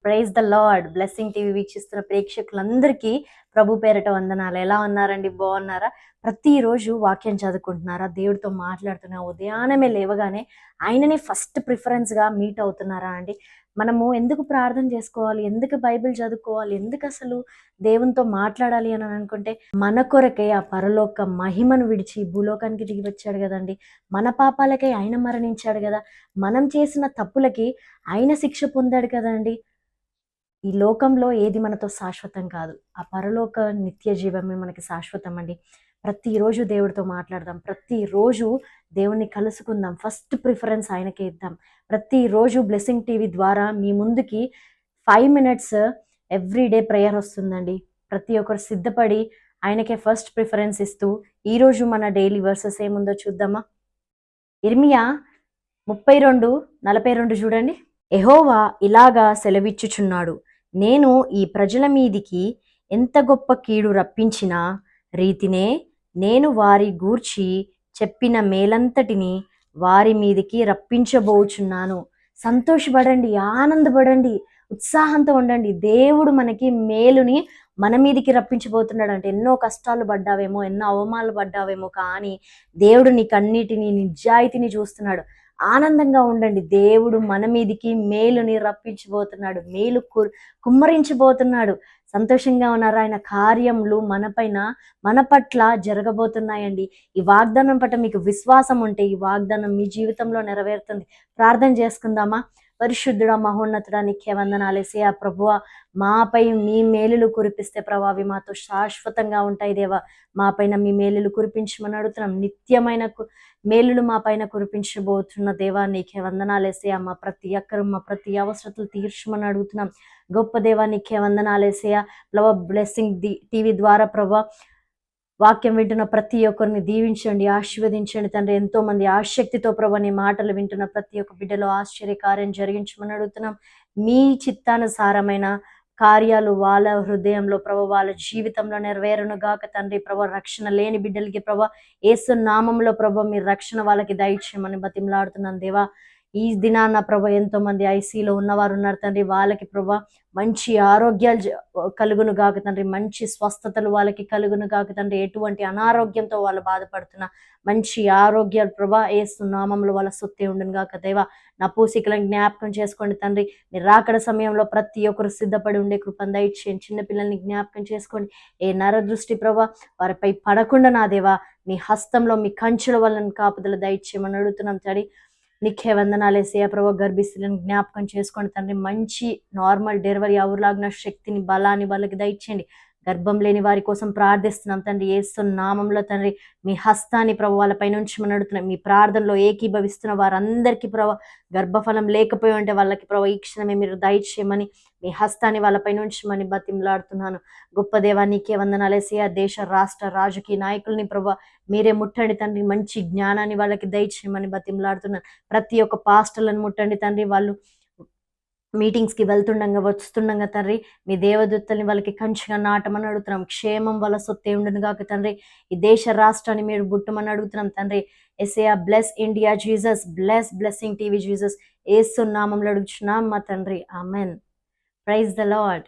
Praise the lord. Blessing TV వీక్షిస్తున్న ప్రేక్షకులందరికీ ప్రభు పేరిట వందనాలు. ఎలా ఉన్నారండి? బాగున్నారా? ప్రతిరోజు వాక్యం చదువుకుంటున్నారా? దేవుడితో మాట్లాడుతున్నా ఉదయానమే లేవగానే ఆయననే ఫస్ట్ ప్రిఫరెన్స్గా మీట్ అవుతున్నారా అండి? మనము ఎందుకు ప్రార్థన చేసుకోవాలి, ఎందుకు బైబిల్ చదువుకోవాలి, ఎందుకు అసలు దేవునితో మాట్లాడాలి అని అనుకుంటే, మన కొరకే ఆ పరలోక మహిమను విడిచి భూలోకానికి దిగి వచ్చాడు కదండి. మన పాపాలకై ఆయన మరణించాడు కదా. మనం చేసిన తప్పులకి ఆయన శిక్ష పొందాడు కదండి. ఈ లోకంలో ఏది మనతో శాశ్వతం కాదు. ఆ పరలోక నిత్య జీవమే మనకి శాశ్వతం అండి. ప్రతిరోజు దేవుడితో మాట్లాడదాం, ప్రతిరోజు దేవుణ్ణి కలుసుకుందాం, ఫస్ట్ ప్రిఫరెన్స్ ఆయనకే ఇద్దాం. ప్రతిరోజు బ్లెస్సింగ్ టీవీ ద్వారా మీ ముందుకి 5 minutes ఎవ్రీడే ప్రేయర్ వస్తుందండి. ప్రతి ఒక్కరు సిద్ధపడి ఆయనకే ఫస్ట్ ప్రిఫరెన్స్ ఇస్తూ ఈరోజు మన డైలీ వర్సెస్ ఏముందో చూద్దామా? ఇర్మియా 32:42 చూడండి. యెహోవా ఇలాగా సెలవిచ్చుచున్నాడు, నేను ఈ ప్రజల మీదికి ఎంత గొప్ప కీడు రప్పించిన రీతినే నేను వారి గూర్చి చెప్పిన మేలంతటిని వారి మీదికి రప్పించబోచున్నాను. సంతోషపడండి, ఆనందపడండి, ఉత్సాహంతో ఉండండి. దేవుడు మనకి మేలుని మన మీదికి రప్పించబోతున్నాడు. అంటే ఎన్నో కష్టాలు పడ్డావేమో, ఎన్నో అవమానాలు పడ్డావేమో, కానీ దేవుడు నీకన్నిటిని నిజాయితీని చూస్తున్నాడు. ఆనందంగా ఉండండి. దేవుడు మన మీదికి మేలుని రప్పించబోతున్నాడు, మేలు కుమ్మరించబోతున్నాడు. సంతోషంగా ఉన్నారు. ఆయన కార్యములు మన పట్ల జరగబోతున్నాయండి. ఈ వాగ్దానం పట్ల మీకు విశ్వాసం ఉంటే ఈ వాగ్దానం మీ జీవితంలో నెరవేరుతుంది. ప్రార్థన చేసుకుందామా? పరిశుద్ధుడా, మహోన్నతుడా, నీకే వందనాలేసయ్యా. ప్రభువా, మాపై మీ మేలులు కురిపిస్తే ప్రభా అవి మాతో శాశ్వతంగా ఉంటాయి. దేవా, మా పైన మీ మేలులు కురిపించమని అడుగుతున్నాం. నిత్యమైన మేలులు మా పైన కురిపించబోతున్న దేవా, నీకే వందనాలేసయ్యా. మా ప్రతి అవసరతలు తీర్చమని అడుగుతున్నాం. గొప్ప దేవా, నీకే వందనాలేసయ్యా. బ్లెస్సింగ్ టీవీ ద్వారా ప్రభా వాక్యం వింటున్న ప్రతి ఒక్కరిని దీవించండి, ఆశీర్వదించండి తండ్రి. ఎంతో మంది ఆసక్తితో ప్రభా నీ మాటలు వింటున్న ప్రతి ఒక్క బిడ్డలో ఆశ్చర్యకార్యం జరిగించమని అడుగుతున్నాం. మీ చిత్తానుసారమైన కార్యాలు వాళ్ళ హృదయంలో ప్రభా, వాళ్ళ జీవితంలో నెరవేరును గాక తండ్రి. ప్రభా, రక్షణ లేని బిడ్డలకి ప్రభా యేసు నామంలో ప్రభా మీరు రక్షణ వాళ్ళకి దయచేయమని బతిమలాడుతున్నాను దేవా. ఈ దినాన్న ప్రభా ఎంతో మంది ఐసీలో ఉన్నవారు ఉన్నారు తండ్రి. వాళ్ళకి ప్రభా మంచి ఆరోగ్యాలు కలుగును గాక తండ్రి. మంచి స్వస్థతలు వాళ్ళకి కలుగును గాక తండ్రి. ఎటువంటి అనారోగ్యంతో వాళ్ళు బాధపడుతున్నా మంచి ఆరోగ్యాలు ప్రభా యేసు నామంలో వాళ్ళ సొత్తే ఉండును గాక దేవా. నా పూసికలను జ్ఞాపకం చేసుకోండి తండ్రి. మీరు రాకడ సమయంలో ప్రతి ఒక్కరు సిద్ధపడి ఉండే కృపను దయచేయండి. చిన్నపిల్లల్ని జ్ఞాపకం చేసుకోండి. ఏ నరదృష్టి ప్రభా వారిపై పడకుండా నా దేవా మీ హస్తంలో మీ కంచెల వలన కాపుదల దయచేయమని అడుగుతున్నాం తండ్రి. నీకే వందనాలేసయ్యా. ప్రభా, గర్భిస్తులను జ్ఞాపకం చేసుకోండి తండ్రి. మంచి నార్మల్ డెలివరీ అవులాగిన శక్తిని, బలాన్ని వాళ్ళకి దయచేయండి. గర్భం లేని వారి కోసం ప్రార్థిస్తున్నాం తండ్రి. యేసు నామంలో తండ్రి మీ హస్తాన్ని ప్రభు వాళ్ళపై నుంచి మనం అడుగుతున్నాం. మీ ప్రార్థనలో ఏకీభవిస్తున్న వారందరికీ ప్రభు గర్భఫలం లేకపోయి ఉంటే వాళ్ళకి ప్రభు ఈ క్షణమే మీరు దయచేయమని మీ హస్తాన్ని వాళ్ళపై నుంచి మని బతిమలాడుతున్నాను. గొప్ప దేవా, నీకే వందనాలేసయ్యా. దేశ రాష్ట్ర రాజకీయ నాయకుల్ని ప్రభు మీరే ముట్టండి తండ్రి. మంచి జ్ఞానాన్ని వాళ్ళకి దయచేయమని బతిమలాడుతున్నాను. ప్రతి ఒక్క పాస్టర్లను ముట్టండి తండ్రి. వాళ్ళు మీటింగ్స్కి వెళ్తుండగా వస్తుండగా తండ్రి మీ దేవదూతల్ని వాళ్ళకి కంచిగా నాటమని అడుగుతున్నాం. క్షేమం వాళ్ళ సొత్తే ఉండును గాక తండ్రి. ఈ దేశ రాష్ట్రాన్ని మీరు బుట్టమని అడుగుతున్నాం తండ్రి. ఎస్ఏఆ bless India Jesus, blessing TV Jesus, యేసు నామంలో అడుగుచున్నాం మా తండ్రి. ఆమెన్. Praise the lord.